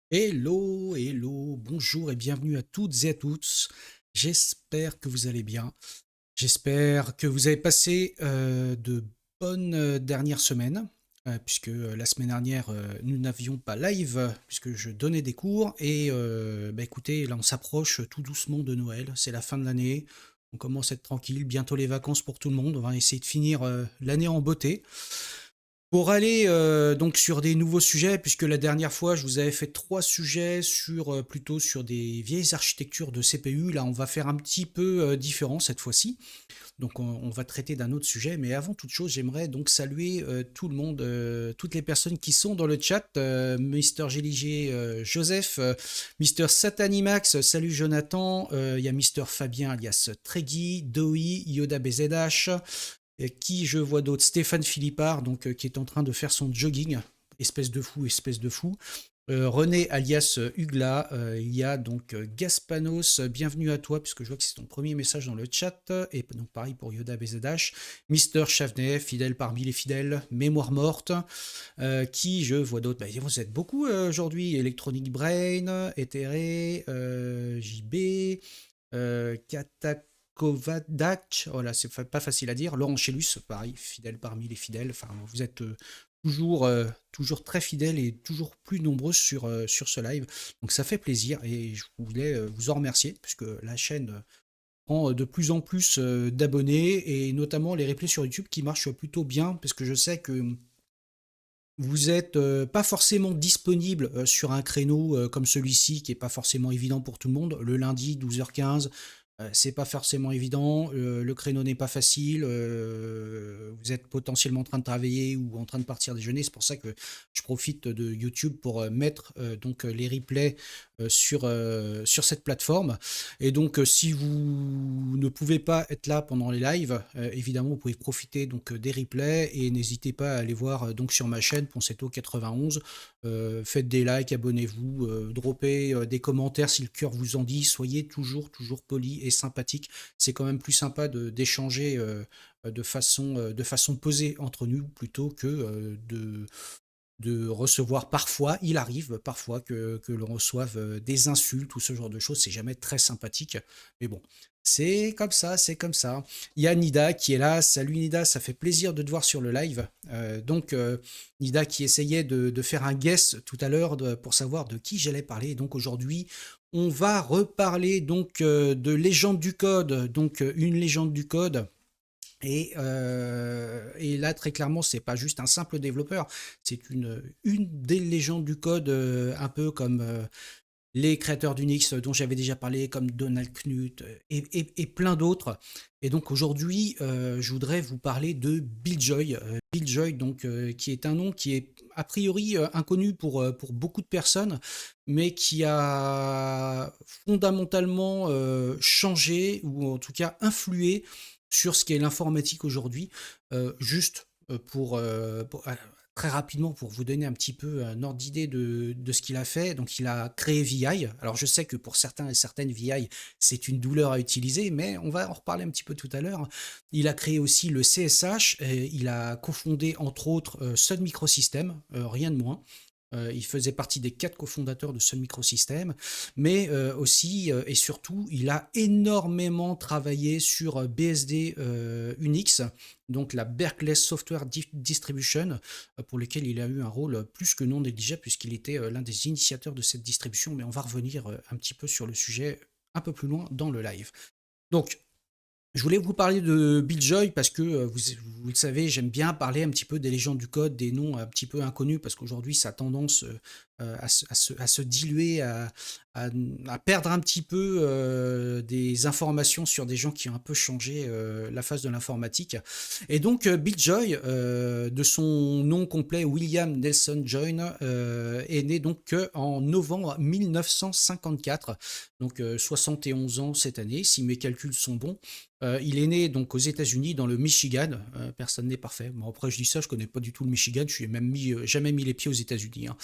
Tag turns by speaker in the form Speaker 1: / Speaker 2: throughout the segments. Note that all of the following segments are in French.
Speaker 1: Hello, hello, bonjour et bienvenue à toutes et à tous. J'espère que vous allez bien. J'espère que vous avez passé de bonnes dernières semaines, puisque la semaine dernière, nous n'avions pas live, puisque je donnais des cours. Et écoutez, là, on s'approche tout doucement de Noël. C'est la fin de l'année. On commence à être tranquille. Bientôt les vacances pour tout le monde. On va essayer de finir l'année en beauté. Pour aller donc sur des nouveaux sujets, puisque la dernière fois je vous avais fait trois sujets sur plutôt sur des vieilles architectures de CPU, là on va faire un petit peu différent cette fois-ci. Donc on va traiter d'un autre sujet, mais avant toute chose j'aimerais donc saluer tout le monde, toutes les personnes qui sont dans le chat, Mister Géliger, Joseph, Mister Satanimax, salut Jonathan, il y a Mister Fabien alias Treggy, Doi, Yoda BZH, qui je vois d'autres, Stéphane Philippard, donc qui est en train de faire son jogging, espèce de fou, espèce de fou. René alias Hugla, il y a donc Gaspanos, bienvenue à toi, puisque je vois que c'est ton premier message dans le chat, et donc pareil pour Yoda BZH, Mister Chavnet, fidèle parmi les fidèles, Mémoire morte, qui je vois d'autres, vous êtes beaucoup aujourd'hui, Electronic Brain, Etheré, JB, Katakovac, voilà, c'est pas facile à dire. Laurent Chélus, pareil, fidèle parmi les fidèles. Enfin, vous êtes toujours très fidèles et toujours plus nombreux sur ce live. Donc ça fait plaisir et je voulais vous en remercier puisque la chaîne prend de plus en plus d'abonnés et notamment les replays sur YouTube qui marchent plutôt bien parce que je sais que vous êtes pas forcément disponible sur un créneau comme celui-ci qui est pas forcément évident pour tout le monde. Le lundi 12h15, c'est pas forcément évident. Le créneau n'est pas facile. Vous êtes potentiellement en train de travailler ou en train de partir déjeuner. C'est pour ça que je profite de YouTube pour mettre donc les replays sur cette plateforme. Et donc, si vous ne pouvez pas être là pendant les lives, évidemment, vous pouvez profiter donc des replays et n'hésitez pas à aller voir donc sur ma chaîne Ponceto 91. Faites des likes, abonnez-vous, droppez des commentaires si le cœur vous en dit. Soyez toujours poli et sympathique. C'est quand même plus sympa d'échanger de façon posée entre nous plutôt que de recevoir parfois, il arrive parfois que l'on reçoive des insultes ou ce genre de choses, c'est jamais très sympathique, mais bon, c'est comme ça, c'est comme ça. Il y a Nida qui est là, salut Nida, ça fait plaisir de te voir sur le live. Nida qui essayait de faire un guess tout à l'heure pour savoir de qui j'allais parler, donc aujourd'hui on va reparler donc de légende du code, donc une légende du code et là, très clairement, c'est pas juste un simple développeur, c'est une des légendes du code, un peu comme les créateurs d'Unix dont j'avais déjà parlé, comme Donald Knuth et plein d'autres. Et donc aujourd'hui, je voudrais vous parler de Bill Joy. Bill Joy, donc, qui est un nom qui est a priori inconnu pour beaucoup de personnes, mais qui a fondamentalement changé, ou en tout cas influé sur ce qu'est l'informatique aujourd'hui. Juste très rapidement, pour vous donner un petit peu un ordre d'idée de ce qu'il a fait, donc il a créé VI. Alors je sais que pour certains et certaines, VI, c'est une douleur à utiliser, mais on va en reparler un petit peu tout à l'heure. Il a créé aussi le CSH, et il a cofondé entre autres Sun Microsystems, rien de moins. Il faisait partie des 4 cofondateurs de Sun Microsystems, mais aussi et surtout, il a énormément travaillé sur BSD Unix, donc la Berkeley Software Distribution, pour lequel il a eu un rôle plus que non négligeable, puisqu'il était l'un des initiateurs de cette distribution, mais on va revenir un petit peu sur le sujet un peu plus loin dans le live. Donc, je voulais vous parler de Bill Joy parce que vous le savez, j'aime bien parler un petit peu des légendes du code, des noms un petit peu inconnus, parce qu'aujourd'hui ça a tendance à se diluer, à perdre un petit peu des informations sur des gens qui ont un peu changé la face de l'informatique. Et donc Bill Joy, de son nom complet William Nelson Joy, est né donc en novembre 1954, donc 71 ans cette année, si mes calculs sont bons. Il est né donc aux États-Unis, dans le Michigan. Personne n'est parfait. Bon, après, je dis ça, je connais pas du tout le Michigan. Je suis même jamais mis les pieds aux États-Unis, hein.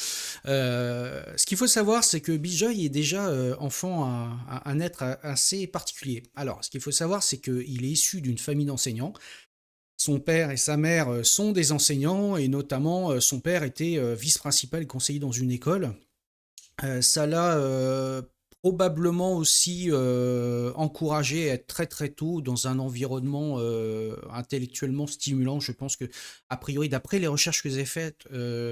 Speaker 1: Ce qu'il faut savoir, c'est que Bijoy est déjà enfant un être assez particulier. Alors, ce qu'il faut savoir, c'est qu'il est issu d'une famille d'enseignants. Son père et sa mère sont des enseignants et notamment son père était vice-principal et conseiller dans une école. Ça l'a, probablement aussi, encouragé à être très, très tôt dans un environnement, intellectuellement stimulant. Je pense que a priori, d'après les recherches que j'ai faites,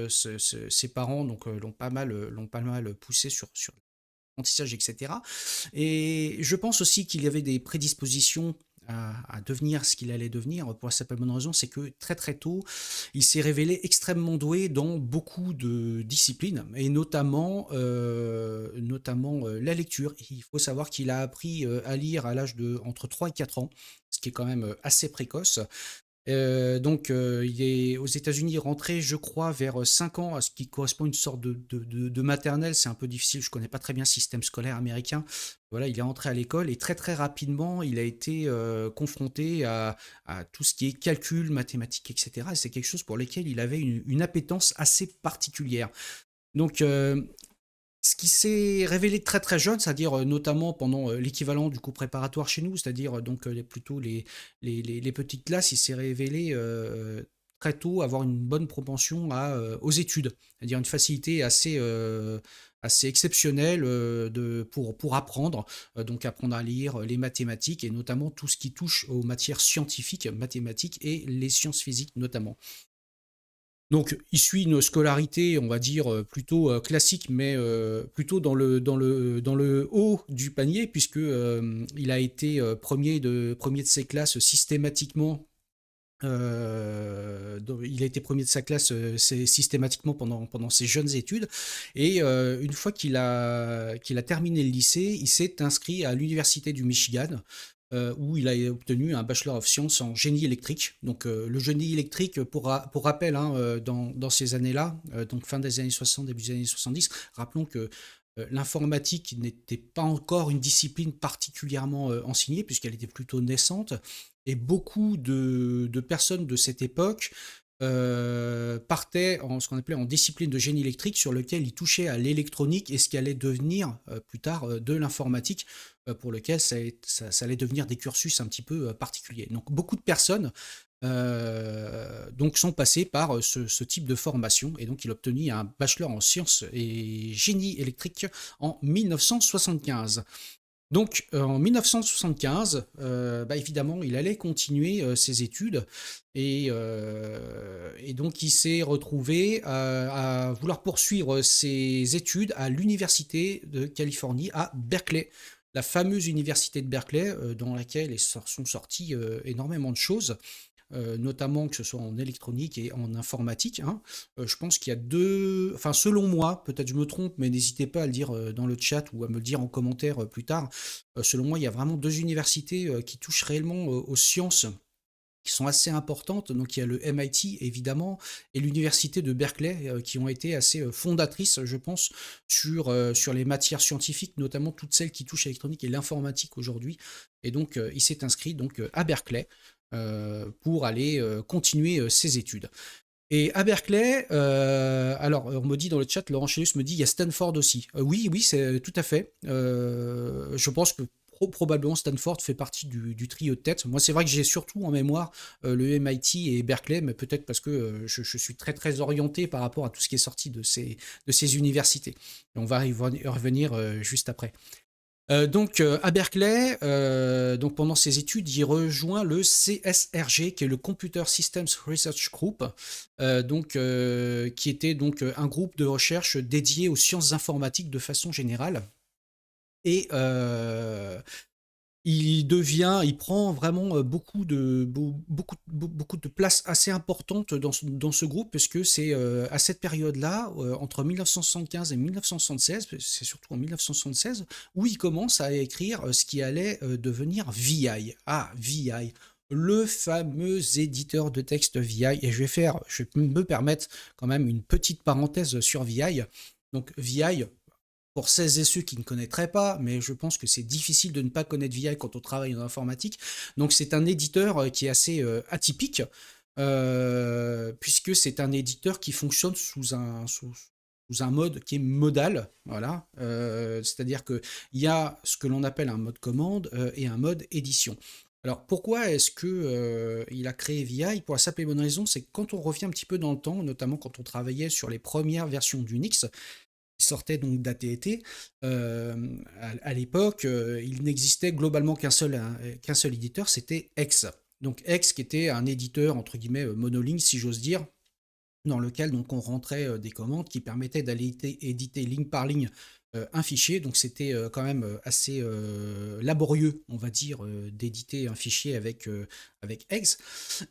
Speaker 1: ses parents donc, l'ont pas mal poussé sur l'apprentissage et cetera. Et je pense aussi qu'il y avait des prédispositions à devenir ce qu'il allait devenir, pour la simple et bonne raison, c'est que très, très tôt, il s'est révélé extrêmement doué dans beaucoup de disciplines et notamment la lecture. Il faut savoir qu'il a appris, à lire à l'âge de entre 3 et 4 ans, ce qui est quand même, assez précoce. Donc, il est aux États-Unis rentré, je crois, vers 5 ans, à ce qui correspond à une sorte de maternelle. C'est un peu difficile, je connais pas très bien le système scolaire américain. Voilà, il est entré à l'école et très très rapidement, il a été confronté à tout ce qui est calcul, mathématiques, etc. Et c'est quelque chose pour lequel il avait une appétence assez particulière. Donc, ce qui s'est révélé très très jeune, c'est-à-dire notamment pendant l'équivalent du cours préparatoire chez nous, c'est-à-dire donc plutôt les petites classes, il s'est révélé très tôt avoir une bonne propension aux études, c'est-à-dire une facilité assez exceptionnelle pour apprendre, donc apprendre à lire les mathématiques et notamment tout ce qui touche aux matières scientifiques, mathématiques et les sciences physiques notamment. Donc, il suit une scolarité, on va dire, plutôt classique, mais plutôt dans le haut du panier, puisque il a été premier de ses classes systématiquement. Il a été premier de sa classe systématiquement pendant ses jeunes études. Et une fois qu'il a terminé le lycée, il s'est inscrit à l'université du Michigan, où il a obtenu un Bachelor of Science en génie électrique. Donc le génie électrique, pour rappel, hein, dans ces années-là, donc fin des années 60, début des années 70, rappelons que l'informatique n'était pas encore une discipline particulièrement enseignée, puisqu'elle était plutôt naissante, et beaucoup de personnes de cette époque partaient en ce qu'on appelait en discipline de génie électrique, sur lequel ils touchaient à l'électronique et ce qui allait devenir plus tard de l'informatique, pour lequel ça allait devenir des cursus un petit peu particuliers. Donc beaucoup de personnes donc sont passées par ce type de formation, et donc il a obtenu un bachelor en sciences et génie électrique en 1975. Donc, en 1975, bah, évidemment, il allait continuer ses études, et donc il s'est retrouvé à vouloir poursuivre ses études à l'université de Californie à Berkeley, la fameuse université de Berkeley, dans laquelle sont sorties énormément de choses, notamment que ce soit en électronique et en informatique, hein. Je pense qu'il y a deux, enfin selon moi, peut-être je me trompe, mais n'hésitez pas à le dire dans le chat ou à me le dire en commentaire plus tard. Selon moi, il y a vraiment deux universités qui touchent réellement aux sciences, qui sont assez importantes. Donc il y a le MIT évidemment et l'université de Berkeley, qui ont été assez fondatrices, je pense, sur les matières scientifiques, notamment toutes celles qui touchent à l'électronique et l'informatique aujourd'hui. Et donc il s'est inscrit donc à Berkeley pour aller continuer ses études. Et à Berkeley, alors on me dit dans le chat, Laurent Chélius me dit il y a Stanford aussi. Oui, oui, c'est tout à fait. Je pense que probablement Stanford fait partie du trio de tête. Moi, c'est vrai que j'ai surtout en mémoire le MIT et Berkeley, mais peut-être parce que je suis très très orienté par rapport à tout ce qui est sorti de ces universités. Et on va y revenir juste après. Donc à Berkeley, donc pendant ses études, il rejoint le CSRG, qui est le Computer Systems Research Group, qui était donc un groupe de recherche dédié aux sciences informatiques de façon générale. Et il prend vraiment beaucoup de place assez importante dans ce groupe, parce que c'est à cette période-là, entre 1975 et 1976, c'est surtout en 1976, où il commence à écrire ce qui allait devenir VI. Ah, VI, le fameux éditeur de texte VI. Et je vais me permettre quand même une petite parenthèse sur VI. Donc VI, pour celles et ceux qui ne connaîtraient pas, mais je pense que c'est difficile de ne pas connaître VI quand on travaille dans l'informatique. Donc c'est un éditeur qui est assez atypique, puisque c'est un éditeur qui fonctionne sous un mode qui est modal. Voilà. C'est-à-dire qu'il y a ce que l'on appelle un mode commande et un mode édition. Alors pourquoi est-ce que il a créé VI? Pour la simple et bonne raison, c'est que quand on revient un petit peu dans le temps, notamment quand on travaillait sur les premières versions d'Unix, qui sortait donc d'AT&T, à l'époque, il n'existait globalement qu'un seul éditeur, c'était X. Donc X qui était un éditeur entre guillemets monoligne si j'ose dire, dans lequel donc on rentrait des commandes qui permettaient d'aller éditer ligne par ligne un fichier. Donc c'était quand même assez laborieux, on va dire, d'éditer un fichier avec X.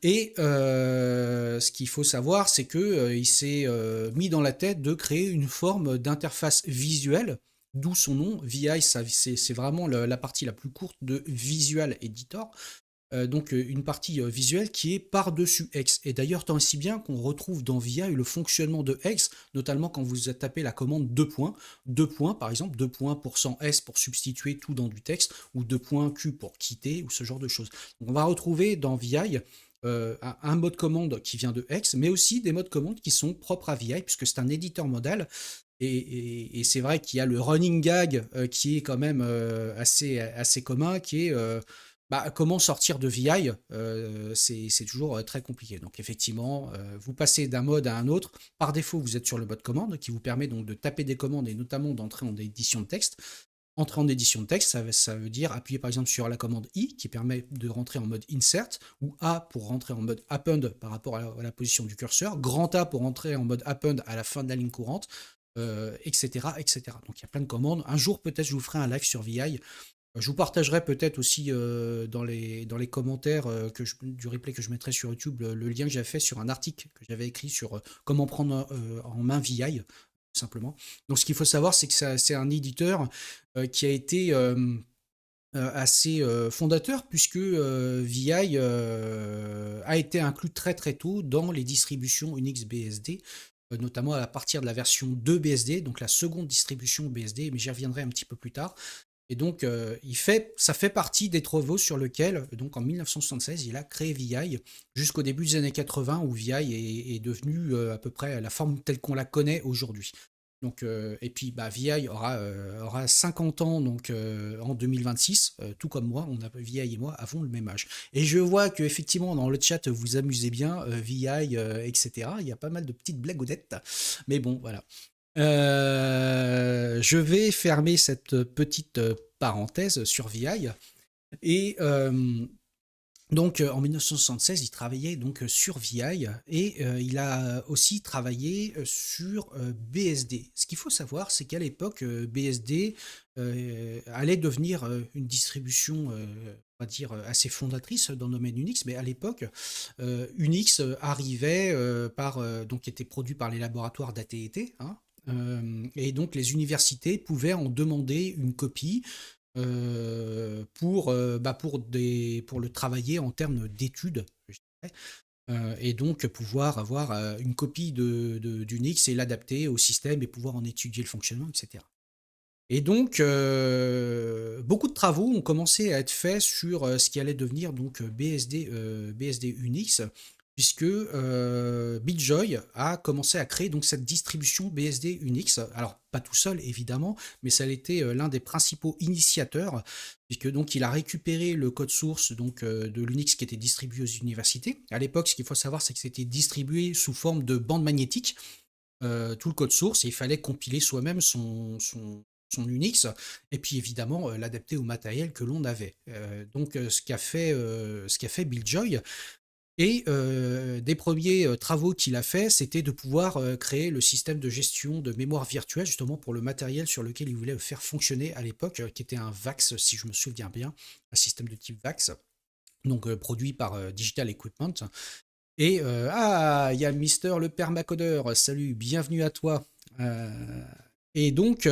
Speaker 1: Et ce qu'il faut savoir, c'est que il s'est mis dans la tête de créer une forme d'interface visuelle. D'où son nom, VI, c'est vraiment la partie la plus courte de Visual Editor. Donc une partie visuelle qui est par-dessus X. Et d'ailleurs, tant et si bien qu'on retrouve dans VI le fonctionnement de X, notamment quand vous tapez la commande 2 points par exemple, 2 points pour 100S pour substituer tout dans du texte, ou 2 points Q pour quitter, ou ce genre de choses. Donc on va retrouver dans VI un mode commande qui vient de X, mais aussi des modes commande qui sont propres à VI, puisque c'est un éditeur modal. Et c'est vrai qu'il y a le running gag qui est quand même assez commun, qui est comment sortir de VI, c'est toujours très compliqué. Donc effectivement, vous passez d'un mode à un autre. Par défaut, vous êtes sur le mode commande qui vous permet donc de taper des commandes et notamment d'entrer en édition de texte. Entrer en édition de texte, ça veut dire appuyer par exemple sur la commande I qui permet de rentrer en mode insert, ou A pour rentrer en mode append par rapport à la position du curseur, grand A pour rentrer en mode append à la fin de la ligne courante, etc., etc. Donc il y a plein de commandes. Un jour peut-être je vous ferai un live sur VI. Je vous partagerai peut-être aussi dans les commentaires du replay que je mettrai sur YouTube le lien que j'avais fait sur un article que j'avais écrit sur comment prendre en main VI, tout simplement. Donc ce qu'il faut savoir, c'est que c'est un éditeur qui a été assez fondateur, puisque VI a été inclus très très tôt dans les distributions Unix BSD, notamment à partir de la version 2 BSD, donc la seconde distribution BSD, mais j'y reviendrai un petit peu plus tard. Et donc, ça fait partie des travaux sur lesquels, donc en 1976, il a créé VI, jusqu'au début des années 80, où VI est devenu à peu près la forme telle qu'on la connaît aujourd'hui. Donc, et puis, VI aura 50 ans donc, en 2026, tout comme moi, VI et moi avons le même âge. Et je vois que effectivement dans le chat, vous amusez bien, VI, etc. Il y a pas mal de petites blagoudettes, mais bon, voilà. Je vais fermer cette petite parenthèse sur VI. Et donc en 1976, il travaillait donc sur VI, et il a aussi travaillé sur BSD. Ce qu'il faut savoir, c'est qu'à l'époque, BSD allait devenir une distribution, on va dire, assez fondatrice dans le domaine Unix, mais à l'époque, Unix arrivait donc était produit par les laboratoires d'AT&T, hein, et donc les universités pouvaient en demander une copie pour le travailler en termes d'études, je dirais. Et donc pouvoir avoir une copie d'Unix et l'adapter au système et pouvoir en étudier le fonctionnement, etc. Et donc, beaucoup de travaux ont commencé à être faits sur ce qui allait devenir donc BSD Unix, puisque Bill Joy a commencé à créer donc cette distribution BSD Unix. Alors, pas tout seul, évidemment, mais ça a été l'un des principaux initiateurs, puisque donc il a récupéré le code source donc, de l'Unix qui était distribué aux universités. À l'époque, ce qu'il faut savoir, c'est que c'était distribué sous forme de bande magnétique, tout le code source, et il fallait compiler soi-même son Unix, et puis évidemment l'adapter au matériel que l'on avait. Donc ce qu'a fait Bill Joy, et des premiers travaux qu'il a fait, c'était de pouvoir créer le système de gestion de mémoire virtuelle, justement pour le matériel sur lequel il voulait le faire fonctionner à l'époque, qui était un VAX, si je me souviens bien, un système de type VAX, donc produit par Digital Equipment. Et il y a Mister le permacodeur, salut, bienvenue à toi. Et donc,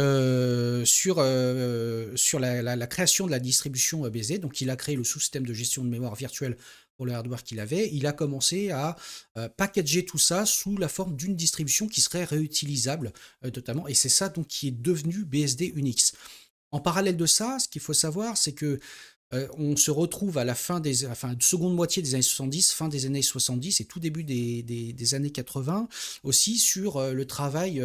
Speaker 1: sur la création de la distribution BSD, donc il a créé le sous-système de gestion de mémoire virtuelle pour le hardware qu'il avait. Il a commencé à packager tout ça sous la forme d'une distribution qui serait réutilisable, notamment. Et c'est ça donc qui est devenu BSD Unix. En parallèle de ça, ce qu'il faut savoir, c'est que on se retrouve à la seconde moitié des années 70, fin des années 70 et tout début des années 80, aussi sur un travail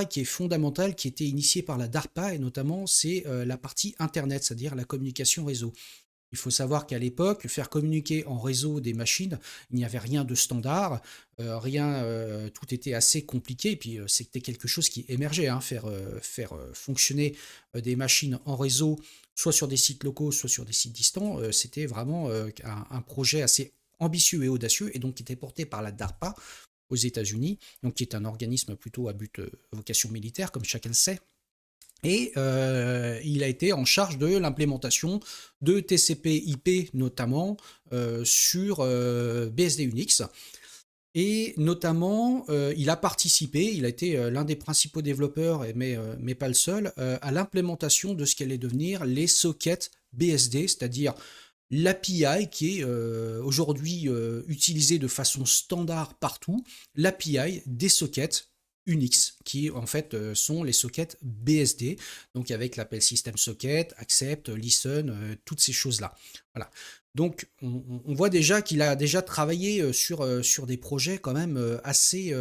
Speaker 1: qui est fondamental, qui était initié par la DARPA, et notamment c'est la partie Internet, c'est-à-dire la communication réseau. Il faut savoir qu'à l'époque, faire communiquer en réseau des machines, il n'y avait rien de standard, rien, tout était assez compliqué et puis, c'était quelque chose qui émergeait, hein, faire fonctionner, des machines en réseau, soit sur des sites locaux, soit sur des sites distants, c'était vraiment, un projet assez ambitieux et audacieux et donc qui était porté par la DARPA aux États-Unis, donc qui est un organisme plutôt à but, vocation militaire comme chacun le sait. Et il a été en charge de l'implémentation de TCP/IP notamment sur BSD Unix. Et notamment, il a participé, il a été l'un des principaux développeurs, mais pas le seul, à l'implémentation de ce qu'allait devenir les sockets BSD, c'est-à-dire l'API qui est aujourd'hui utilisée de façon standard partout, l'API des sockets Unix, qui en fait sont les sockets BSD, donc avec l'appel system socket, accept, listen, toutes ces choses-là. Voilà. Donc on voit déjà qu'il a déjà travaillé sur des projets quand même assez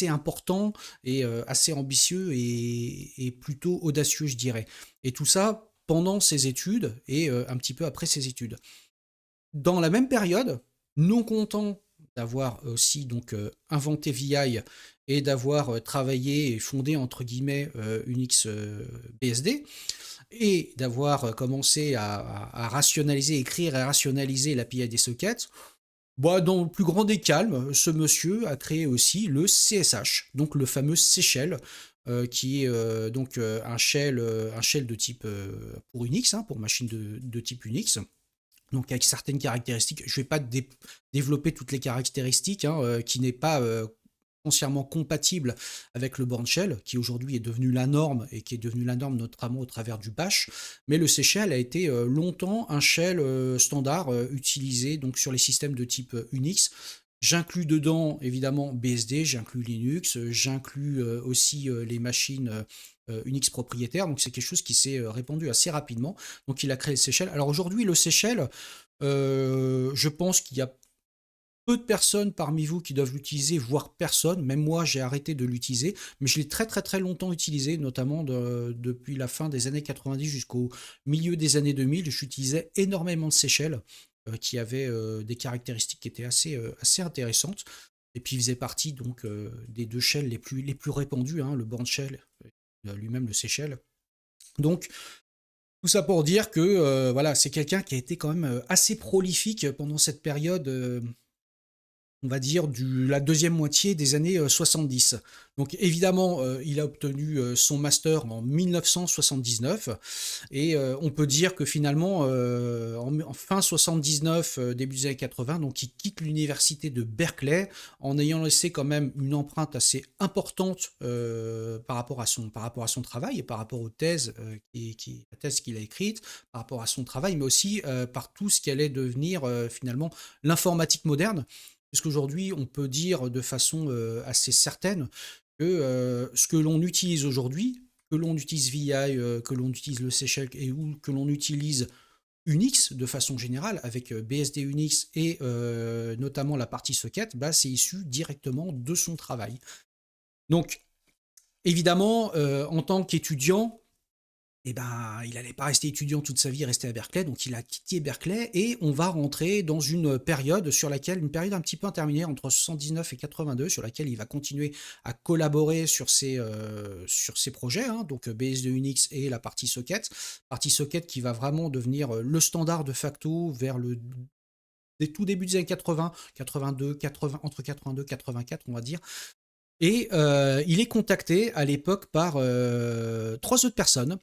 Speaker 1: importants et assez ambitieux et plutôt audacieux, je dirais. Et tout ça pendant ses études et un petit peu après ses études. Dans la même période, non content d'avoir aussi donc inventé VI et d'avoir travaillé et fondé entre guillemets Unix BSD et d'avoir commencé à rationaliser, écrire et rationaliser l'API des sockets, bah, dans le plus grand des calmes, ce monsieur a créé aussi le CSH, donc le fameux C-Shell, qui est donc un shell de type pour Unix, hein, pour machine de type Unix, donc avec certaines caractéristiques. Je ne vais pas développer toutes les caractéristiques, hein, qui n'est pas foncièrement compatible avec le Bourne Shell, qui aujourd'hui est devenu la norme et qui est devenu la norme notamment au travers du Bash. Mais le C-Shell a été longtemps un shell standard utilisé donc sur les systèmes de type Unix. J'inclus dedans évidemment BSD, j'inclus Linux, j'inclus aussi les machines Unix propriétaires, donc c'est quelque chose qui s'est répandu assez rapidement. Donc il a créé le C-Shell. Alors aujourd'hui, le C-Shell, je pense qu'il y a peu de personnes parmi vous qui doivent l'utiliser, voire personne. Même moi, j'ai arrêté de l'utiliser, mais je l'ai très très très longtemps utilisé, notamment depuis la fin des années 90 jusqu'au milieu des années 2000. J'utilisais énormément de Seychelles qui avaient des caractéristiques qui étaient assez intéressantes. Et puis, il faisait partie donc des deux shells les plus répandus, hein, le Bourne Shell, lui-même le Seychelles. Donc, tout ça pour dire que voilà, c'est quelqu'un qui a été quand même assez prolifique pendant cette période on va dire, la deuxième moitié des années 70. Donc évidemment, il a obtenu son master en 1979 et on peut dire que finalement, en fin 79, début des années 80, donc il quitte l'université de Berkeley en ayant laissé quand même une empreinte assez importante par rapport à son travail et par rapport aux thèses, la thèse qu'il a écrite, par rapport à son travail, mais aussi par tout ce qu'allait devenir finalement l'informatique moderne. Puisqu'aujourd'hui, on peut dire de façon assez certaine que ce que l'on utilise aujourd'hui, que l'on utilise VI, que l'on utilise le C-Shell ou que l'on utilise Unix de façon générale, avec BSD Unix et notamment la partie socket, bah, c'est issu directement de son travail. Donc, évidemment, en tant qu'étudiant, eh ben, il n'allait pas rester étudiant toute sa vie, rester à Berkeley, donc il a quitté Berkeley et on va rentrer dans une période une période un petit peu intermédiaire entre 79 et 82, sur laquelle il va continuer à collaborer sur ses projets, hein, donc BSD Unix et la partie socket qui va vraiment devenir le standard de facto vers des tout débuts des années 80, 82, 80, entre 82 et 84, on va dire. Et il est contacté à l'époque par trois autres personnes.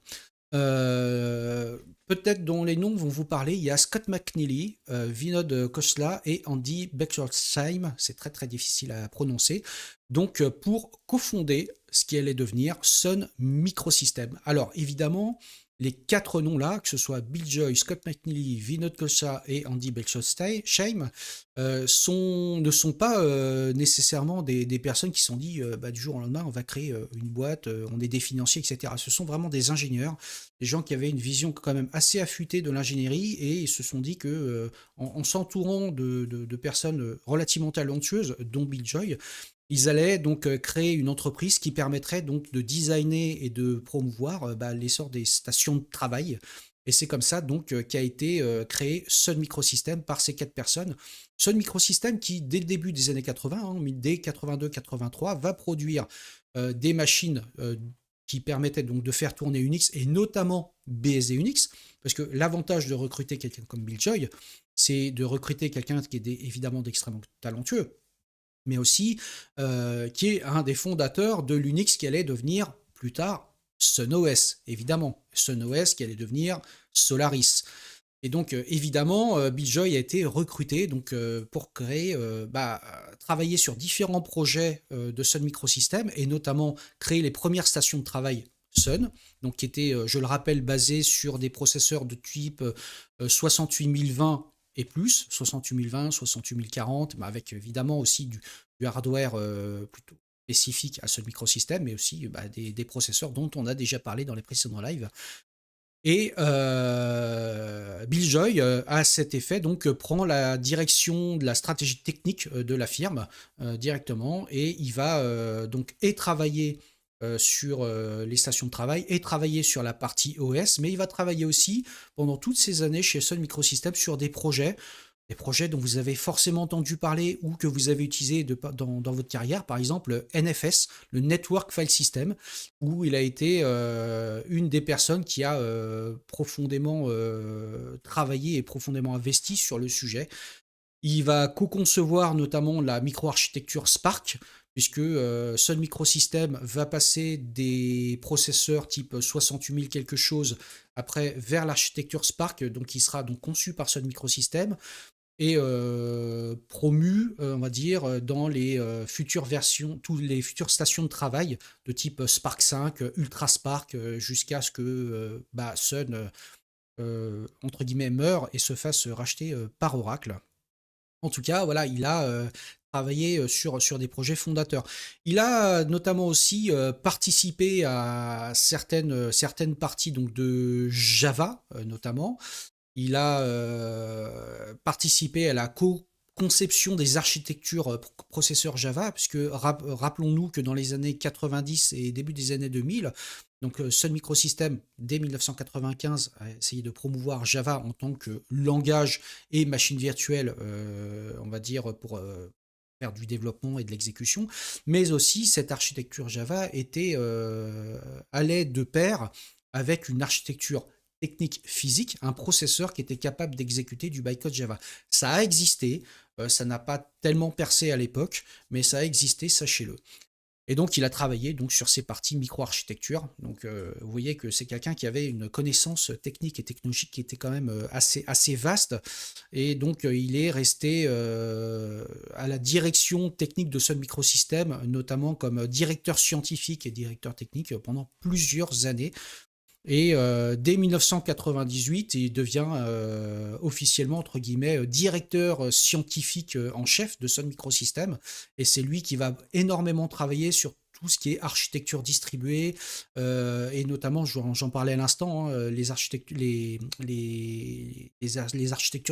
Speaker 1: Peut-être dont les noms vont vous parler. Il y a Scott McNealy, Vinod Khosla et Andy Bechtolsheim. C'est très très difficile à prononcer. Donc pour cofonder ce qui allait devenir Sun Microsystems. Alors évidemment, les quatre noms-là, que ce soit Bill Joy, Scott McNealy, Vinod Khosla et Andy Bechtolsheim, ne sont pas nécessairement des personnes qui se sont dit bah, du jour au lendemain on va créer une boîte, on est des financiers, etc. Ce sont vraiment des ingénieurs, des gens qui avaient une vision quand même assez affûtée de l'ingénierie et ils se sont dit que en s'entourant de personnes relativement talentueuses, dont Bill Joy, Ils allaient donc créer une entreprise qui permettrait donc de designer et de promouvoir l'essor des stations de travail. Et c'est comme ça donc qu'a été créé Sun Microsystems par ces quatre personnes. Sun Microsystems qui, dès le début des années 80, dès 82-83, va produire des machines qui permettaient donc de faire tourner Unix et notamment BSD Unix. Parce que l'avantage de recruter quelqu'un comme Bill Joy, c'est de recruter quelqu'un qui est évidemment d'extrêmement talentueux, mais aussi qui est un des fondateurs de l'Unix qui allait devenir plus tard SunOS, évidemment. SunOS qui allait devenir Solaris. Et donc, évidemment, Bill Joy a été recruté donc, pour créer, travailler sur différents projets de Sun Microsystems et notamment créer les premières stations de travail Sun, donc qui étaient, je le rappelle, basées sur des processeurs de type 68020 et plus, 68020, 68040, mais avec évidemment aussi du hardware plutôt spécifique à Sun Microsystems, mais aussi des processeurs dont on a déjà parlé dans les précédents lives. Et Bill Joy, à cet effet, donc, prend la direction de la stratégie technique de la firme directement, et il va donc et travailler sur les stations de travail et travailler sur la partie OS, mais il va travailler aussi pendant toutes ces années chez Sun Microsystems sur des projets dont vous avez forcément entendu parler ou que vous avez utilisé dans votre carrière, par exemple le NFS, le Network File System, où il a été une des personnes qui a profondément travaillé et profondément investi sur le sujet. Il va co-concevoir notamment la microarchitecture Spark, puisque Sun Microsystems va passer des processeurs type 68000 quelque chose après vers l'architecture Spark, donc qui sera donc conçu par Sun Microsystems et promu, on va dire, dans les futures versions, toutes les futures stations de travail de type Spark 5, Ultra Spark, jusqu'à ce que Sun, entre guillemets, meure et se fasse racheter par Oracle. En tout cas, voilà, il a travaillé sur des projets fondateurs. Il a notamment aussi participé à certaines parties donc, de Java, notamment. Il a participé à la conception des architectures processeurs Java, puisque rappelons-nous que dans les années 90 et début des années 2000, donc Sun Microsystems, dès 1995, a essayé de promouvoir Java en tant que langage et machine virtuelle, on va dire, pour faire du développement et de l'exécution, mais aussi cette architecture Java allait de pair avec une architecture technique physique, un processeur qui était capable d'exécuter du bytecode Java. Ça a existé, ça n'a pas tellement percé à l'époque, mais ça a existé, sachez-le. Et donc, il a travaillé donc, sur ces parties micro-architecture. Donc, vous voyez que c'est quelqu'un qui avait une connaissance technique et technologique qui était quand même assez vaste. Et donc, il est resté à la direction technique de Sun Microsystems, notamment comme directeur scientifique et directeur technique pendant plusieurs années. Et dès 1998, il devient officiellement, entre guillemets, directeur scientifique en chef de Sun Microsystems. Et c'est lui qui va énormément travailler sur tout ce qui est architecture distribuée, et notamment, j'en parlais à l'instant, les architectures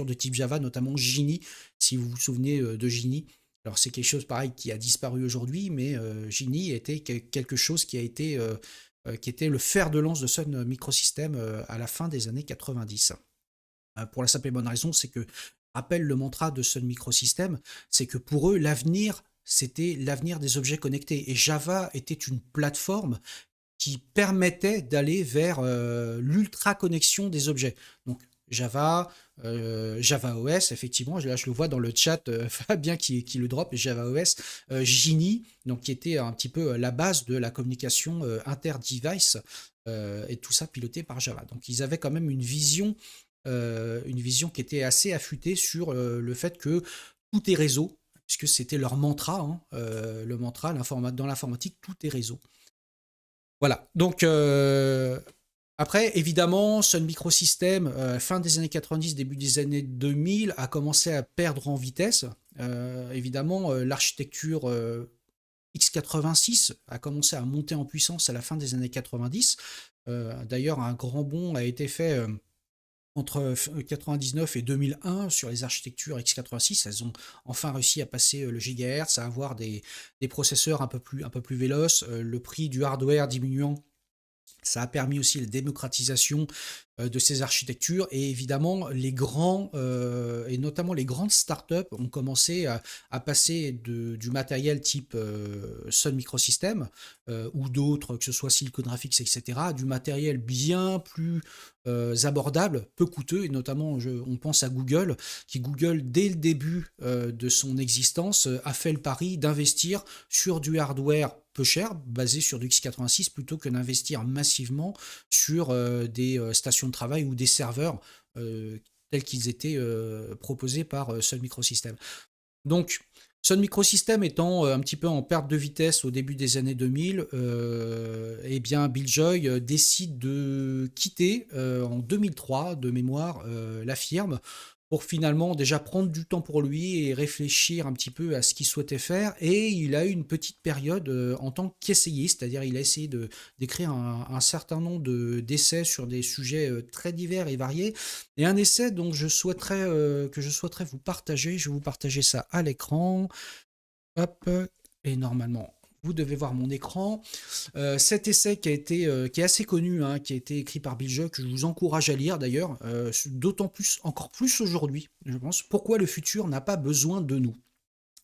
Speaker 1: de type Java, notamment Gini, si vous vous souvenez de Gini. Alors c'est quelque chose pareil qui a disparu aujourd'hui, mais Gini était quelque chose qui était le fer de lance de Sun Microsystems à la fin des années 90. Pour la simple et bonne raison, c'est que, rappelle le mantra de Sun Microsystems, c'est que pour eux, l'avenir, c'était l'avenir des objets connectés. Et Java était une plateforme qui permettait d'aller vers l'ultra connexion des objets. Donc Java, Java OS, effectivement, là je le vois dans le chat, Fabien qui le drop, Java OS, Gini, donc qui était un petit peu la base de la communication inter-device, et tout ça piloté par Java. Donc ils avaient quand même une vision qui était assez affûtée sur le fait que tout est réseau, puisque c'était leur mantra, le mantra dans l'informatique, tout est réseau. Voilà, donc après, évidemment, Sun Microsystems, fin des années 90, début des années 2000, a commencé à perdre en vitesse. Évidemment, l'architecture x86 a commencé à monter en puissance à la fin des années 90. D'ailleurs, un grand bond a été fait entre 99 et 2001 sur les architectures x86. Elles ont enfin réussi à passer le gigahertz, à avoir des processeurs un peu plus véloces, le prix du hardware diminuant. Ça a permis aussi la démocratisation de ces architectures et évidemment les grands et notamment les grandes startups ont commencé à passer du matériel type Sun Microsystems ou d'autres, que ce soit Silicon Graphics, etc., du matériel bien plus abordable, peu coûteux, et notamment on pense à Google, qui Google dès le début de son existence a fait le pari d'investir sur du hardware peu cher, basé sur du x86, plutôt que d'investir massivement sur des stations de travail ou des serveurs euh, tels qu'ils étaient proposés par Sun Microsystems. Donc, Sun Microsystems étant un petit peu en perte de vitesse au début des années 2000, eh bien Bill Joy décide de quitter en 2003 de mémoire la firme pour finalement déjà prendre du temps pour lui et réfléchir un petit peu à ce qu'il souhaitait faire. Et il a eu une petite période en tant qu'essayiste, c'est-à-dire il a essayé d'écrire un certain nombre d'essais sur des sujets très divers et variés. Et un essai dont que je souhaiterais vous partager, je vais vous partager ça à l'écran. Hop, et normalement, vous devez voir mon écran. Cet essai qui est assez connu, hein, qui a été écrit par Bill Joy, que je vous encourage à lire d'ailleurs, d'autant plus, encore plus aujourd'hui, je pense. Pourquoi le futur n'a pas besoin de nous?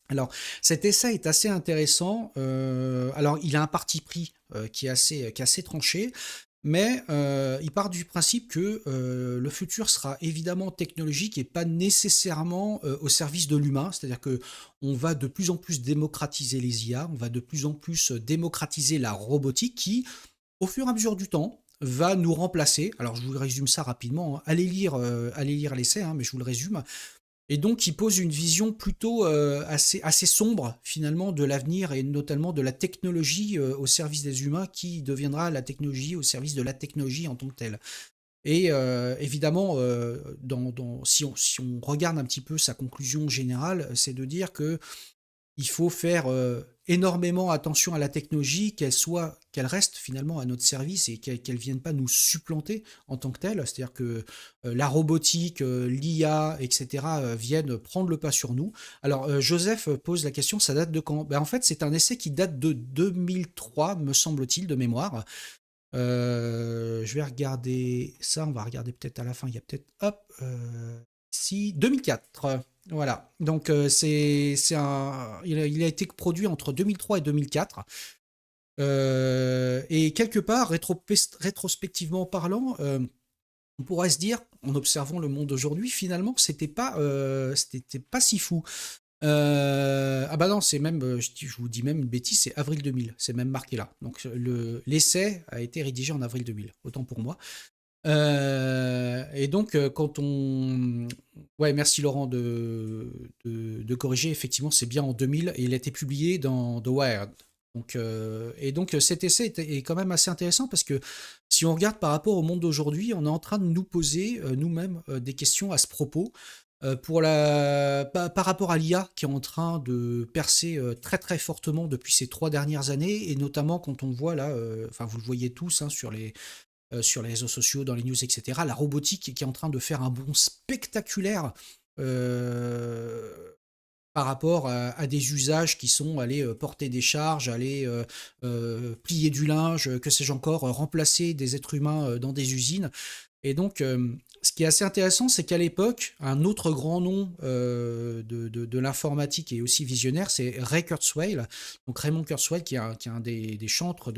Speaker 1: Alors, cet essai est assez intéressant. Alors, il a un parti pris qui est assez tranché, mais il part du principe que le futur sera évidemment technologique et pas nécessairement au service de l'humain. C'est-à-dire que on va de plus en plus démocratiser les IA, on va de plus en plus démocratiser la robotique qui, au fur et à mesure du temps, va nous remplacer. Alors, je vous résume ça rapidement, hein. Allez lire l'essai, hein, mais je vous le résume. Et donc, il pose une vision plutôt assez sombre, finalement, de l'avenir et notamment de la technologie au service des humains qui deviendra la technologie au service de la technologie en tant que telle. Et évidemment, si on regarde un petit peu sa conclusion générale, c'est de dire que il faut faire énormément attention à la technologie, qu'elle reste finalement à notre service et qu'elle ne vienne pas nous supplanter en tant que telle. C'est-à-dire que la robotique, l'IA, etc. Viennent prendre le pas sur nous. Alors Joseph pose la question, ça date de quand? Ben, en fait, c'est un essai qui date de 2003, me semble-t-il, de mémoire. Je vais regarder ça, on va regarder peut-être à la fin, il y a peut-être, hop, si, 2004. Voilà, donc il a été produit entre 2003 et 2004. Et quelque part, rétrospectivement parlant, on pourrait se dire, en observant le monde d'aujourd'hui, finalement, c'était pas si fou. Ah bah non, c'est même, je vous dis même une bêtise, c'est avril 2000, c'est même marqué là. Donc l'essai a été rédigé en avril 2000, autant pour moi. Et donc, quand on... Ouais, merci Laurent de corriger. Effectivement, c'est bien en 2000 et il a été publié dans The Wired. Donc, et donc, cet essai est quand même assez intéressant parce que si on regarde par rapport au monde d'aujourd'hui, on est en train de nous poser nous-mêmes des questions à ce propos. Par rapport à l'IA qui est en train de percer très très fortement depuis ces 3 dernières années, et notamment quand on voit là, enfin vous le voyez tous hein, sur les réseaux sociaux, dans les news, etc. La robotique qui est en train de faire un bond spectaculaire euh, par rapport à des usages qui sont aller porter des charges, aller plier du linge, que sais-je encore, remplacer des êtres humains dans des usines. Et donc, ce qui est assez intéressant, c'est qu'à l'époque, un autre grand nom de l'informatique et aussi visionnaire, c'est Ray Kurzweil. Donc Raymond Kurzweil, qui est un des chantres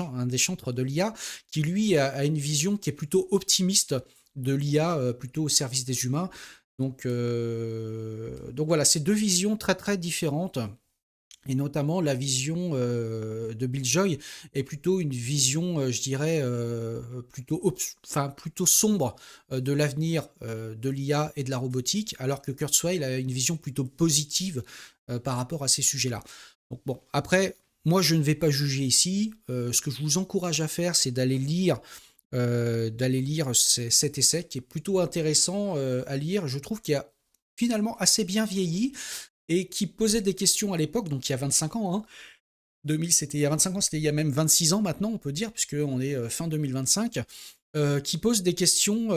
Speaker 1: un des chantres de l'IA, qui lui a une vision qui est plutôt optimiste de l'IA, plutôt au service des humains. Donc voilà, c'est deux visions très très différentes. Et notamment la vision de Bill Joy est plutôt une vision, je dirais, plutôt sombre de l'avenir de l'IA et de la robotique, alors que Kurzweil a une vision plutôt positive par rapport à ces sujets-là. Donc bon, après, moi je ne vais pas juger ici. Ce que je vous encourage à faire, c'est d'aller lire cet essai qui est plutôt intéressant à lire. Je trouve qu'il a finalement assez bien vieilli et qui posait des questions à l'époque, donc il y a 25 ans. Hein. 2000, c'était il y a 25 ans, c'était il y a même 26 ans maintenant, on peut dire, puisqu'on est fin 2025. qui pose des questions,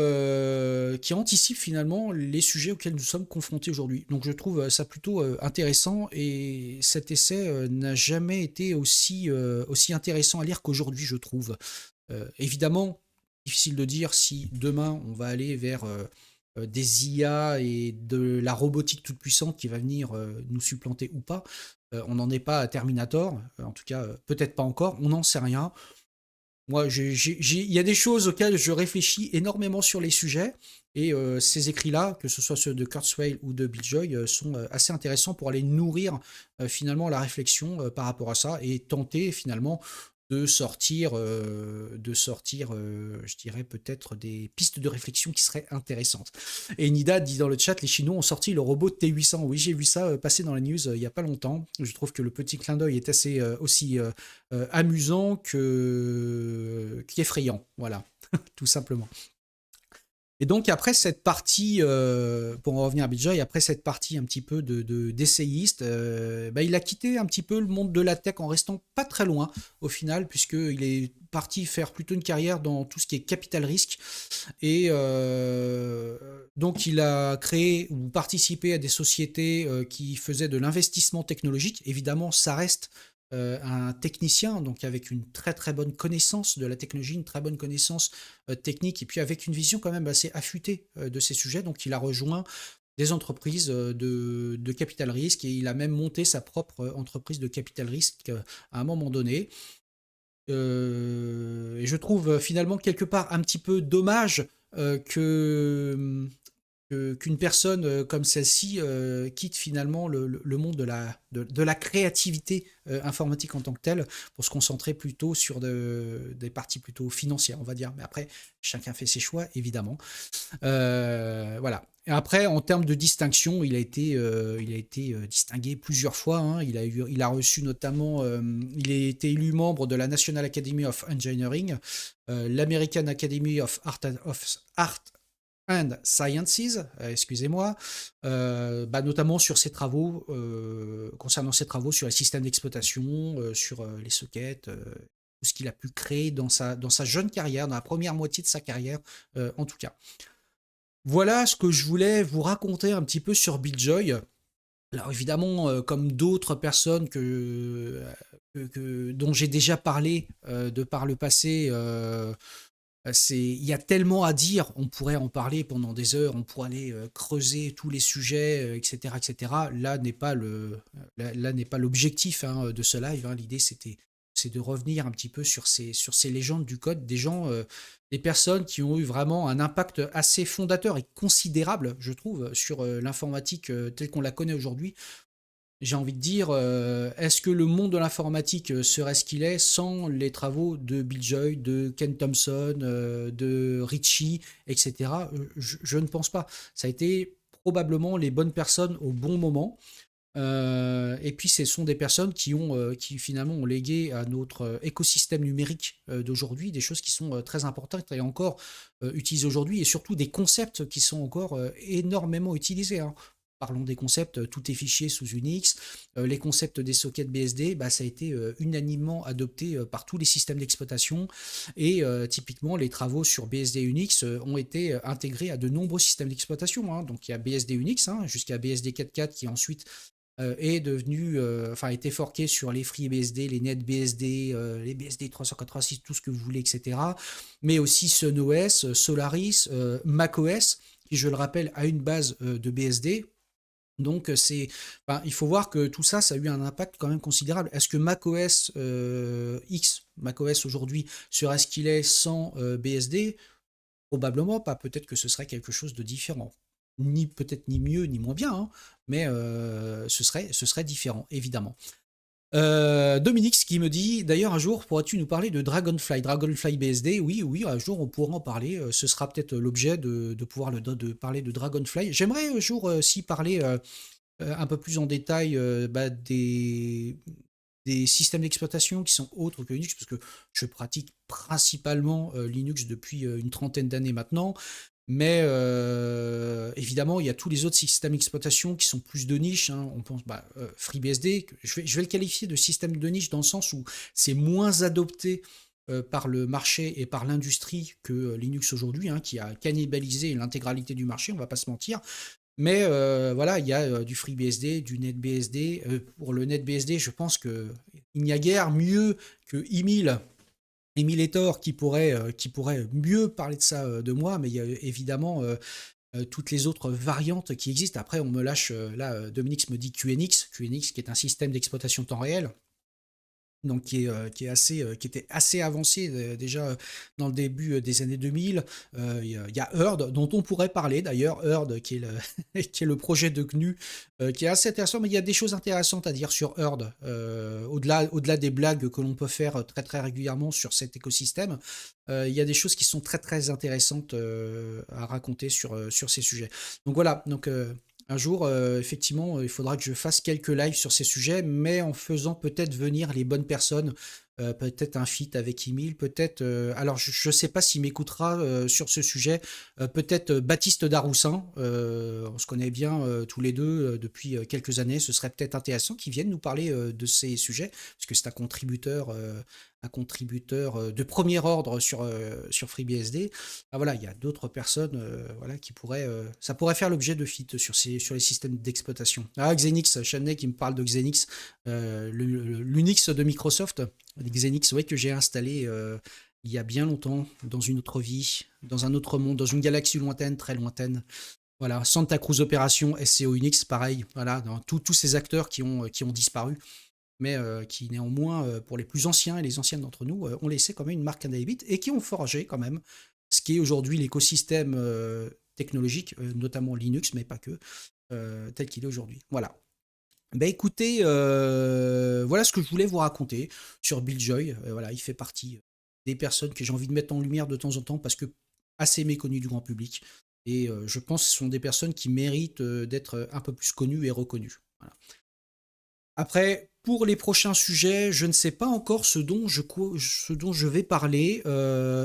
Speaker 1: qui anticipent finalement les sujets auxquels nous sommes confrontés aujourd'hui. Donc je trouve ça plutôt intéressant et cet essai n'a jamais été aussi intéressant à lire qu'aujourd'hui, je trouve. Évidemment, difficile de dire si demain on va aller vers des IA et de la robotique toute puissante qui va venir nous supplanter ou pas. On n'en est pas à Terminator, en tout cas, peut-être pas encore, on n'en sait rien. Moi, il y a des choses auxquelles je réfléchis énormément sur les sujets, et ces écrits-là, que ce soit ceux de Kurzweil ou de Bill Joy, sont assez intéressants pour aller nourrir finalement la réflexion par rapport à ça, et tenter finalement je dirais peut-être des pistes de réflexion qui seraient intéressantes. Et Nida dit dans le chat, les Chinois ont sorti le robot T800. Oui, j'ai vu ça passer dans la news il n'y a pas longtemps. Je trouve que le petit clin d'œil est assez aussi amusant qu'effrayant. Voilà, tout simplement. Et donc après cette partie, pour en revenir à Bill Joy, après cette partie un petit peu d'essayiste, bah, il a quitté un petit peu le monde de la tech en restant pas très loin au final, puisqu'il est parti faire plutôt une carrière dans tout ce qui est capital risque. Et donc il a créé ou participé à des sociétés qui faisaient de l'investissement technologique. Évidemment, ça reste un technicien, donc avec une très très bonne connaissance de la technologie, une très bonne connaissance technique, et puis avec une vision quand même assez affûtée de ces sujets. Donc il a rejoint des entreprises de capital risque, et il a même monté sa propre entreprise de capital risque à un moment donné. Et je trouve finalement quelque part un petit peu dommage qu'une personne comme celle-ci quitte finalement le monde de la créativité informatique en tant que telle, pour se concentrer plutôt sur des parties plutôt financières, on va dire. Mais après, chacun fait ses choix, évidemment. Voilà. Et après, en termes de distinction, il a été distingué plusieurs fois, hein. Il a reçu notamment, il a été élu membre de la National Academy of Engineering, l'American Academy of Art and Sciences, excusez-moi, bah, notamment sur ses travaux, concernant ses travaux sur les systèmes d'exploitation, sur les sockets, tout ce qu'il a pu créer dans sa jeune carrière, dans la première moitié de sa carrière, en tout cas. Voilà ce que je voulais vous raconter un petit peu sur Bill Joy. Alors évidemment, comme d'autres personnes dont j'ai déjà parlé de par le passé, il y a tellement à dire, on pourrait en parler pendant des heures, on pourrait aller creuser tous les sujets, etc., etc. Là n'est pas l'objectif hein, de ce live, hein. L'idée, c'est de revenir un petit peu sur ces légendes du code, des gens, des personnes qui ont eu vraiment un impact assez fondateur et considérable, je trouve, sur l'informatique telle qu'on la connaît aujourd'hui. J'ai envie de dire, est-ce que le monde de l'informatique serait ce qu'il est sans les travaux de Bill Joy, de Ken Thompson, de Ritchie, etc. Je ne pense pas. Ça a été probablement les bonnes personnes au bon moment. Et puis ce sont des personnes qui finalement ont légué à notre écosystème numérique d'aujourd'hui des choses qui sont très importantes et encore utilisées aujourd'hui, et surtout des concepts qui sont encore énormément utilisés, hein. Parlons des concepts, tout est fichier sous Unix, les concepts des sockets BSD, bah, ça a été unanimement adopté par tous les systèmes d'exploitation, et typiquement les travaux sur BSD Unix ont été intégrés à de nombreux systèmes d'exploitation, hein. Donc il y a BSD Unix hein, jusqu'à BSD 4.4 qui ensuite est devenu, enfin, a été forqué sur les FreeBSD, les NetBSD, les BSD 386, tout ce que vous voulez, etc. Mais aussi SunOS, Solaris, macOS, qui, je le rappelle, a une base de BSD. Donc, enfin, il faut voir que tout ça, ça a eu un impact quand même considérable. Est-ce que macOS macOS aujourd'hui, serait ce qu'il est sans BSD? Probablement pas. Peut-être que ce serait quelque chose de différent. Peut-être ni mieux ni moins bien, hein, mais ce serait différent, évidemment. Dominique qui me dit, d'ailleurs un jour pourrais-tu nous parler de Dragonfly BSD? Oui, oui, un jour on pourra en parler, ce sera peut-être l'objet de pouvoir de parler de Dragonfly. J'aimerais un jour aussi parler un peu plus en détail bah, des systèmes d'exploitation qui sont autres que Linux, parce que je pratique principalement Linux depuis une trentaine d'années maintenant. Mais évidemment, il y a tous les autres systèmes d'exploitation qui sont plus de niche, hein. On pense bah, FreeBSD, je vais le qualifier de système de niche dans le sens où c'est moins adopté par le marché et par l'industrie que Linux aujourd'hui, hein, qui a cannibalisé l'intégralité du marché, on va pas se mentir. Mais voilà, il y a du FreeBSD, du NetBSD. Pour le NetBSD, je pense qu'il n'y a guère mieux que Emile Etor qui pourrait mieux parler de ça de moi, mais il y a évidemment toutes les autres variantes qui existent. Après, on me lâche, là, Dominique me dit QNX qui est un système d'exploitation temps réel, donc qui était assez avancé déjà dans le début des années 2000. Il y a Herd, dont on pourrait parler d'ailleurs, Herd, qui est qui est le projet de GNU, qui est assez intéressant, mais il y a des choses intéressantes à dire sur Herd, au-delà des blagues que l'on peut faire très très régulièrement sur cet écosystème. Il y a des choses qui sont très très intéressantes à raconter sur ces sujets. Donc voilà, donc un jour, effectivement, il faudra que je fasse quelques lives sur ces sujets, mais en faisant peut-être venir les bonnes personnes, peut-être un feat avec Emile, peut-être. Alors, je ne sais pas s'il m'écoutera sur ce sujet. Peut-être Baptiste Daroussin. On se connaît bien tous les deux depuis quelques années. Ce serait peut-être intéressant qu'il vienne nous parler de ces sujets, parce que c'est un contributeur de premier ordre sur FreeBSD. Ah, voilà, il y a d'autres personnes voilà, qui pourraient. Ça pourrait faire l'objet de feats sur les systèmes d'exploitation. Ah, Xenix, Chaney qui me parle de Xenix, l'Unix de Microsoft. Xenix, ouais, que j'ai installé il y a bien longtemps, dans une autre vie, dans un autre monde, dans une galaxie lointaine, très lointaine. Voilà, Santa Cruz Opération, SCO Unix, pareil. Voilà, dans tous ces acteurs qui ont disparu, mais qui néanmoins, pour les plus anciens et les anciennes d'entre nous, ont laissé quand même une marque indélébile et qui ont forgé quand même ce qui est aujourd'hui l'écosystème technologique, notamment Linux, mais pas que, tel qu'il est aujourd'hui. Voilà. Ben écoutez, voilà ce que je voulais vous raconter sur Bill Joy. Voilà, il fait partie des personnes que j'ai envie de mettre en lumière de temps en temps parce que assez méconnues du grand public. Et je pense que ce sont des personnes qui méritent d'être un peu plus connues et reconnues. Voilà. Après, pour les prochains sujets, je ne sais pas encore ce dont je vais parler.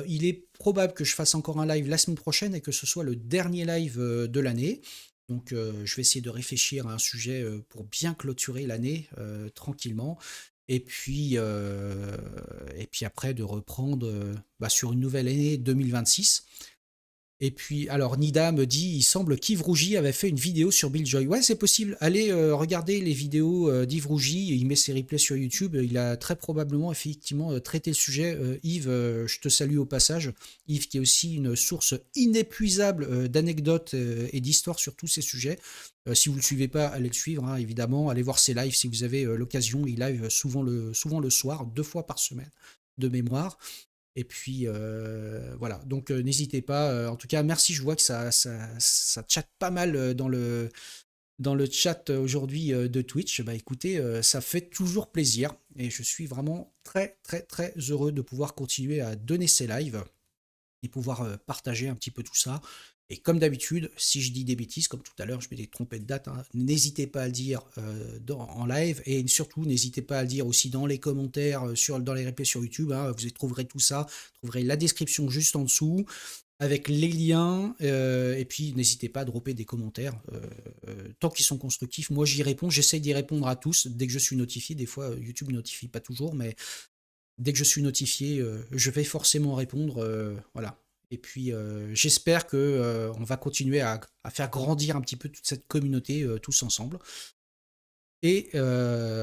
Speaker 1: Il est probable que je fasse encore un live la semaine prochaine et que ce soit le dernier live de l'année. Donc, je vais essayer de réfléchir à un sujet pour bien clôturer l'année tranquillement. Et puis après, de reprendre sur une nouvelle année 2026. Et puis, alors Nida me dit, il semble qu'Yves Rougy avait fait une vidéo sur Bill Joy. Ouais, c'est possible. Allez regarder les vidéos d'Yves Rougy. Il met ses replays sur YouTube. Il a très probablement, effectivement, traité le sujet. Yves, je te salue au passage. Yves, qui est aussi une source inépuisable d'anecdotes et d'histoires sur tous ces sujets. Si vous ne le suivez pas, allez le suivre, hein, évidemment. Allez voir ses lives si vous avez l'occasion. Il live souvent le soir, 2 fois par semaine, de mémoire. Et puis voilà, donc n'hésitez pas. En tout cas, merci. Je vois que ça chatte pas mal dans le chat aujourd'hui de Twitch. Bah écoutez, ça fait toujours plaisir et je suis vraiment très très très heureux de pouvoir continuer à donner ces lives et pouvoir partager un petit peu tout ça. Et comme d'habitude, si je dis des bêtises, comme tout à l'heure, je m'étais trompé de date, hein, n'hésitez pas à le dire en live, et surtout, n'hésitez pas à le dire aussi dans les commentaires, dans les replays sur YouTube, hein, vous trouverez tout ça, vous trouverez la description juste en dessous, avec les liens, et puis n'hésitez pas à dropper des commentaires, tant qu'ils sont constructifs. Moi, j'y réponds, j'essaye d'y répondre à tous, dès que je suis notifié. Des fois, YouTube ne notifie pas toujours, mais dès que je suis notifié, je vais forcément répondre, voilà. Et puis j'espère que on va continuer à faire grandir un petit peu toute cette communauté tous ensemble et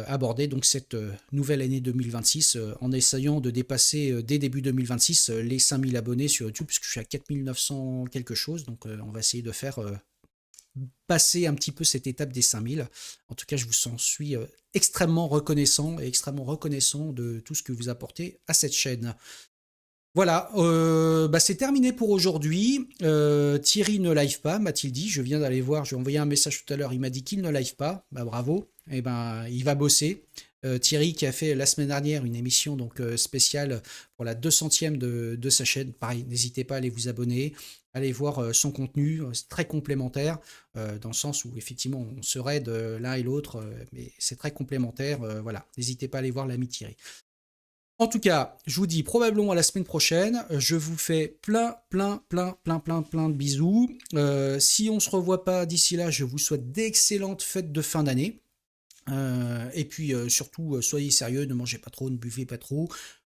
Speaker 1: aborder donc cette nouvelle année 2026 en essayant de dépasser dès début 2026 les 5000 abonnés sur YouTube, puisque je suis à 4900 quelque chose, donc on va essayer de faire passer un petit peu cette étape des 5000. En tout cas, je vous en suis extrêmement reconnaissant et extrêmement reconnaissant de tout ce que vous apportez à cette chaîne. Voilà, c'est terminé pour aujourd'hui. Thierry ne live pas, m'a-t-il dit. Je viens d'aller voir, je lui ai envoyé un message tout à l'heure, il m'a dit qu'il ne live pas. Bah bravo, et ben il va bosser. Thierry qui a fait la semaine dernière une émission donc spéciale pour la 200e de sa chaîne. Pareil, n'hésitez pas à aller vous abonner, allez voir son contenu, c'est très complémentaire, dans le sens où effectivement on se raide l'un et l'autre, mais c'est très complémentaire. Voilà, n'hésitez pas à aller voir l'ami Thierry. En tout cas, je vous dis probablement à la semaine prochaine. Je vous fais plein de bisous. Si on ne se revoit pas d'ici là, je vous souhaite d'excellentes fêtes de fin d'année. Et puis surtout, soyez sérieux, ne mangez pas trop, ne buvez pas trop.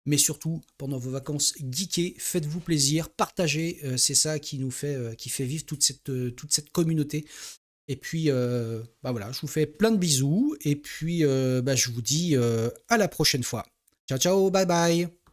Speaker 1: mais surtout, pendant vos vacances, geekez, faites-vous plaisir, partagez, c'est ça qui fait vivre toute cette communauté. Et puis, bah voilà, je vous fais plein de bisous, et puis bah, je vous dis à la prochaine fois. Ciao, ciao, bye bye.